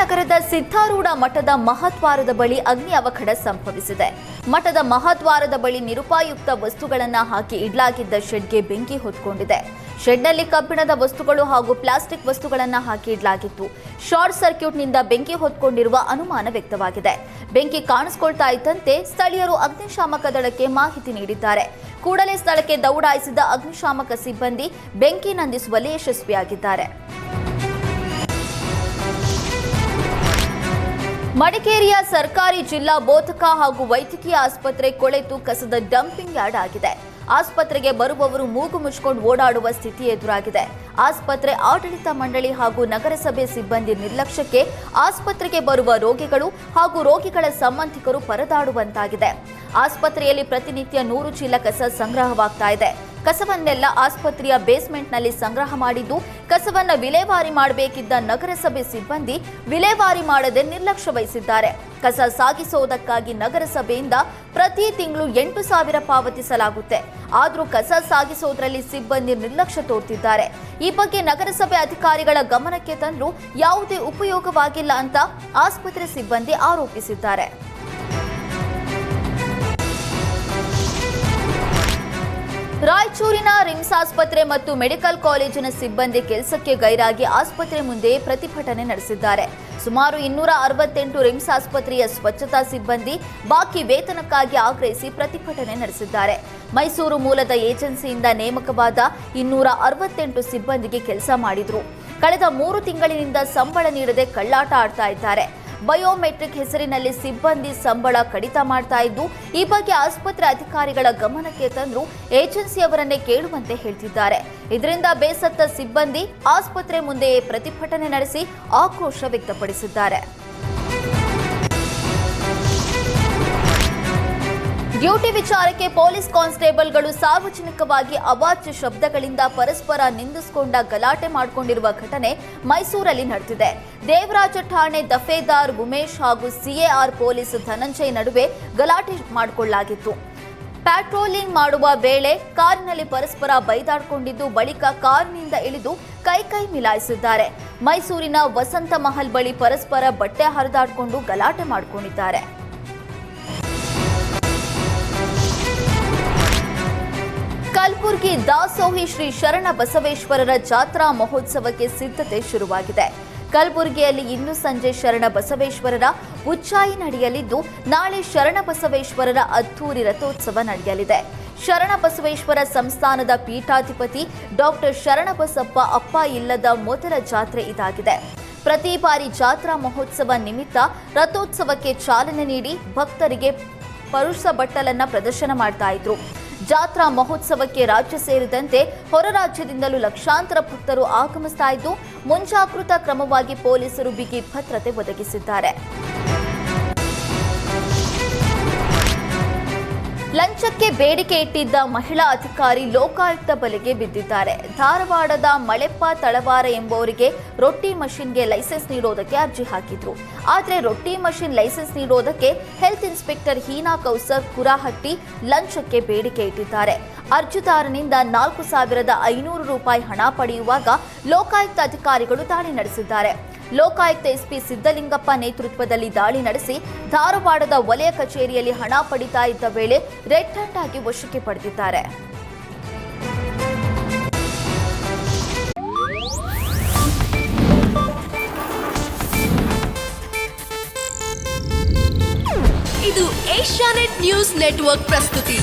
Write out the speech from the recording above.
ನಗರದ ಸಿದ್ಧಾರೂಢ ಮಠದ ಮಹಾದ್ವಾರದ ಬಳಿ ಅಗ್ನಿ ಅವಘಡ ಸಂಭವಿಸಿದೆ. ಮಠದ ಮಹಾದ್ವಾರದ ಬಳಿ ನಿರುಪಯುಕ್ತ ವಸ್ತುಗಳನ್ನು ಹಾಕಿ ಇಡಲಾಗಿದ್ದ ಶೆಡ್ಗೆ ಬೆಂಕಿ ಹೊತ್ಕೊಂಡಿದೆ. ಶೆಡ್ನಲ್ಲಿ ಕಬ್ಬಿಣದ ವಸ್ತುಗಳು ಹಾಗೂ ಪ್ಲಾಸ್ಟಿಕ್ ವಸ್ತುಗಳನ್ನು ಹಾಕಿ ಇಡಲಾಗಿತ್ತು. ಶಾರ್ಟ್ ಸರ್ಕ್ಯೂಟ್ನಿಂದ ಬೆಂಕಿ ಹೊತ್ಕೊಂಡಿರುವ ಅನುಮಾನ ವ್ಯಕ್ತವಾಗಿದೆ. ಬೆಂಕಿ ಕಾಣಿಸಿಕೊಳ್ತಾ ಇದ್ದಂತೆ ಸ್ಥಳೀಯರು ಅಗ್ನಿಶಾಮಕ ದಳಕ್ಕೆ ಮಾಹಿತಿ ನೀಡಿದ್ದಾರೆ. ಕೂಡಲೇ ಸ್ಥಳಕ್ಕೆ ದೌಡಾಯಿಸಿದ ಅಗ್ನಿಶಾಮಕ ಸಿಬ್ಬಂದಿ ಬೆಂಕಿ ನಂದಿಸುವಲ್ಲಿ ಯಶಸ್ವಿಯಾಗಿದ್ದಾರೆ. ಮಡಿಕೇರಿಯ ಸರ್ಕಾರಿ ಜಿಲ್ಲಾ ಬೋಧಕ ಹಾಗೂ ವೈದ್ಯಕೀಯ ಆಸ್ಪತ್ರೆ ಕೊಳೆತು ಕಸದ ಡಂಪಿಂಗ್ ಯಾರ್ಡ್ ಆಗಿದೆ. ಆಸ್ಪತ್ರೆಗೆ ಬರುವವರು ಮೂಗು ಮುಚ್ಚಿಕೊಂಡು ಓಡಾಡುವ ಸ್ಥಿತಿ ಎದುರಾಗಿದೆ. ಆಸ್ಪತ್ರೆ ಆಡಳಿತ ಮಂಡಳಿ ಹಾಗೂ ನಗರಸಭೆ ಸಿಬ್ಬಂದಿ ನಿರ್ಲಕ್ಷ್ಯಕ್ಕೆ ಆಸ್ಪತ್ರೆಗೆ ಬರುವ ರೋಗಿಗಳು ಹಾಗೂ ರೋಗಿಗಳ ಸಂಬಂಧಿಕರು ಪರದಾಡುವಂತಾಗಿದೆ. ಆಸ್ಪತ್ರೆಯಲ್ಲಿ ಪ್ರತಿನಿತ್ಯ 100 ಚೀಲ ಕಸ ಸಂಗ್ರಹವಾಗ್ತಾ ಇದೆ. ಕಸವನ್ನೆಲ್ಲ ಆಸ್ಪತ್ರೆಯ ಬೇಸ್ಮೆಂಟ್ನಲ್ಲಿ ಸಂಗ್ರಹ ಮಾಡಿದ್ದು, ಕಸವನ್ನು ವಿಲೇವಾರಿ ಮಾಡಬೇಕಿದ್ದ ನಗರಸಭೆ ಸಿಬ್ಬಂದಿ ವಿಲೇವಾರಿ ಮಾಡದೆ ನಿರ್ಲಕ್ಷ್ಯ ವಹಿಸಿದ್ದಾರೆ. ಕಸ ಸಾಗಿಸುವುದಕ್ಕಾಗಿ ನಗರಸಭೆಯಿಂದ ಪ್ರತಿ ತಿಂಗಳು 8,000 ಪಾವತಿಸಲಾಗುತ್ತೆ. ಆದರೂ ಕಸ ಸಾಗಿಸುವುದರಲ್ಲಿ ಸಿಬ್ಬಂದಿ ನಿರ್ಲಕ್ಷ್ಯ ತೋರ್ತಿದ್ದಾರೆ. ಈ ಬಗ್ಗೆ ನಗರಸಭೆ ಅಧಿಕಾರಿಗಳ ಗಮನಕ್ಕೆ ತಂದರೂ ಯಾವುದೇ ಉಪಯೋಗವಾಗಿಲ್ಲ ಅಂತ ಆಸ್ಪತ್ರೆ ಸಿಬ್ಬಂದಿ ಆರೋಪಿಸಿದ್ದಾರೆ. ರಾಯಚೂರಿನ ರಿಮ್ಸ್ ಆಸ್ಪತ್ರೆ ಮತ್ತು ಮೆಡಿಕಲ್ ಕಾಲೇಜಿನ ಸಿಬ್ಬಂದಿ ಕೆಲಸಕ್ಕೆ ಗೈರಾಗಿ ಆಸ್ಪತ್ರೆ ಮುಂದೆ ಪ್ರತಿಭಟನೆ ನಡೆಸಿದ್ದಾರೆ. ಸುಮಾರು 268 ರಿಮ್ಸ್ ಆಸ್ಪತ್ರೆಯ ಸ್ವಚ್ಛತಾ ಸಿಬ್ಬಂದಿ ಬಾಕಿ ವೇತನಕ್ಕಾಗಿ ಆಗ್ರಹಿಸಿ ಪ್ರತಿಭಟನೆ ನಡೆಸಿದ್ದಾರೆ. ಮೈಸೂರು ಮೂಲದ ಏಜೆನ್ಸಿಯಿಂದ ನೇಮಕವಾದ 268 ಸಿಬ್ಬಂದಿಗೆ ಕೆಲಸ ಮಾಡಿದ್ರು. ಕಳೆದ 3 ತಿಂಗಳಿನಿಂದ ಸಂಬಳ ನೀಡದೆ ಕಳ್ಳಾಟ ಆಡ್ತಾ ಇದ್ದಾರೆ. ಬಯೋಮೆಟ್ರಿಕ್ ಹೆಸರಿನಲ್ಲಿ ಸಿಬ್ಬಂದಿ ಸಂಬಳ ಕಡಿತ ಮಾಡ್ತಾ ಇದ್ದು, ಈ ಬಗ್ಗೆ ಆಸ್ಪತ್ರೆ ಅಧಿಕಾರಿಗಳ ಗಮನಕ್ಕೆ ತಂದರೂ ಏಜೆನ್ಸಿಯವರನ್ನೇ ಕೇಳುವಂತೆ ಹೇಳ್ತಿದ್ದಾರೆ. ಇದರಿಂದ ಬೇಸತ್ತ ಸಿಬ್ಬಂದಿ ಆಸ್ಪತ್ರೆ ಮುಂದೆಯೇ ಪ್ರತಿಭಟನೆ ನಡೆಸಿ ಆಕ್ರೋಶ ವ್ಯಕ್ತಪಡಿಸಿದ್ದಾರೆ. ಡ್ಯೂಟಿ ವಿಚಾರಕ್ಕೆ ಪೊಲೀಸ್ ಕಾನ್ಸ್ಟೇಬಲ್ಗಳು ಸಾರ್ವಜನಿಕವಾಗಿ ಅವಾಚ್ಯ ಶಬ್ದಗಳಿಂದ ಪರಸ್ಪರ ನಿಂದಿಸಿಕೊಂಡ ಗಲಾಟೆ ಮಾಡಿಕೊಂಡಿರುವ ಘಟನೆ ಮೈಸೂರಲ್ಲಿ ನಡೆದಿದೆ. ದೇವರಾಜ ಠಾಣೆ ದಫೇದಾರ್ ಉಮೇಶ್ ಹಾಗೂ ಸಿಎಆರ್ ಪೊಲೀಸ್ ಧನಂಜಯ್ ನಡುವೆ ಗಲಾಟೆ ಮಾಡಿಕೊಳ್ಳಲಾಗಿತ್ತು. ಪ್ಯಾಟ್ರೋಲಿಂಗ್ ಮಾಡುವ ವೇಳೆ ಕಾರಿನಲ್ಲಿ ಪರಸ್ಪರ ಬೈದಾಡಿಕೊಂಡಿದ್ದು, ಬಳಿಕ ಕಾರಿನಿಂದ ಇಳಿದು ಕೈ ಮಿಲಾಯಿಸಿದ್ದಾರೆ. ಮೈಸೂರಿನ ವಸಂತ ಮಹಲ್ ಬಳಿ ಪರಸ್ಪರ ಬಟ್ಟೆ ಹರಿದಾಡಿಕೊಂಡು ಗಲಾಟೆ ಮಾಡಿಕೊಂಡಿದ್ದಾರೆ. ಕಲಬುರಗಿ ದಾಸೋಹಿ ಶ್ರೀ ಶರಣ ಬಸವೇಶ್ವರರ ಜಾತ್ರಾ ಮಹೋತ್ಸವಕ್ಕೆ ಸಿದ್ಧತೆ ಶುರುವಾಗಿದೆ. ಕಲಬುರಗಿಯಲ್ಲಿ ಇಂದು ಸಂಜೆ ಶರಣ ಬಸವೇಶ್ವರರ ಉಚ್ಚಾಯಿ ನಡೆಯಲಿದ್ದು, ನಾಳೆ ಶರಣ ಬಸವೇಶ್ವರರ ಅದ್ದೂರಿ ರಥೋತ್ಸವ ನಡೆಯಲಿದೆ. ಶರಣ ಬಸವೇಶ್ವರ ಸಂಸ್ಥಾನದ ಪೀಠಾಧಿಪತಿ ಡಾಕ್ಟರ್ ಶರಣಬಸಪ್ಪ ಅಪ್ಪ ಇಲ್ಲದ ಮೊದಲ ಜಾತ್ರೆ ಇದಾಗಿದೆ. ಪ್ರತಿ ಬಾರಿ ಜಾತ್ರಾ ಮಹೋತ್ಸವ ನಿಮಿತ್ತ ರಥೋತ್ಸವಕ್ಕೆ ಚಾಲನೆ ನೀಡಿ ಭಕ್ತರಿಗೆ ಪರುಷ ಬಟ್ಟಲನ್ನ ಪ್ರದರ್ಶನ ಮಾಡ್ತಾ ಇದ್ರು. ಜಾತ್ರಾ ಮಹೋತ್ಸವಕ್ಕೆ ರಾಜ್ಯ ಸೇರಿದಂತೆ ಹೊರ ರಾಜ್ಯದಿಂದಲೂ ಲಕ್ಷಾಂತರ ಭಕ್ತರು ಆಗಮಿಸ್ತಾ ಇದ್ದು, ಮುಂಜಾಗೃತಾ ಕ್ರಮವಾಗಿ ಪೊಲೀಸರು ಬಿಗಿ ಭದ್ರತೆ ಒದಗಿಸಿದ್ದಾರೆ. ಲಂಚಕ್ಕೆ ಬೇಡಿಕೆ ಇಟ್ಟಿದ್ದ ಮಹಿಳಾ ಅಧಿಕಾರಿ ಲೋಕಾಯುಕ್ತ ಬಲೆಗೆ ಬಿದ್ದಿದ್ದಾರೆ. ಧಾರವಾಡದ ಮಳೆಪ್ಪ ತಳವಾರ ಎಂಬುವರಿಗೆ ರೊಟ್ಟಿ ಮಷಿನ್ಗೆ ಲೈಸೆನ್ಸ್ ನೀಡೋದಕ್ಕೆ ಅರ್ಜಿ ಹಾಕಿದ್ರು. ಆದರೆ ರೊಟ್ಟಿ ಮಷಿನ್ ಲೈಸೆನ್ಸ್ ನೀಡೋದಕ್ಕೆ ಹೆಲ್ತ್ ಇನ್ಸ್ಪೆಕ್ಟರ್ ಹೀನಾ ಕೌಸರ್ ಕುರಾಹಟ್ಟಿ ಲಂಚಕ್ಕೆ ಬೇಡಿಕೆ ಇಟ್ಟಿದ್ದಾರೆ. ಅರ್ಜಿದಾರನಿಂದ 4,500 ರೂಪಾಯಿ ಹಣ ಪಡೆಯುವಾಗ ಲೋಕಾಯುಕ್ತ ಅಧಿಕಾರಿಗಳು ದಾಳಿ ನಡೆಸಿದ್ದಾರೆ. ಲೋಕಾಯುಕ್ತ ಎಸ್ಪಿ ಸಿದ್ದಲಿಂಗಪ್ಪ ನೇತೃತ್ವದಲ್ಲಿ ದಾಳಿ ನಡೆಸಿ ಧಾರವಾಡದ ವಲಯ ಕಚೇರಿಯಲ್ಲಿ ಹಣ ಪಡಿತಾ ಇದ್ದ ವೇಳೆ ರೆಡ್ ಹ್ಯಾಂಡ್ ಆಗಿ ವಶಕ್ಕೆ ಪಡೆದಿದ್ದಾರೆ. ಇದು ಏಷ್ಯಾನೆಟ್ ನ್ಯೂಸ್ ನೆಟ್ವರ್ಕ್ ಪ್ರಸ್ತುತಿ.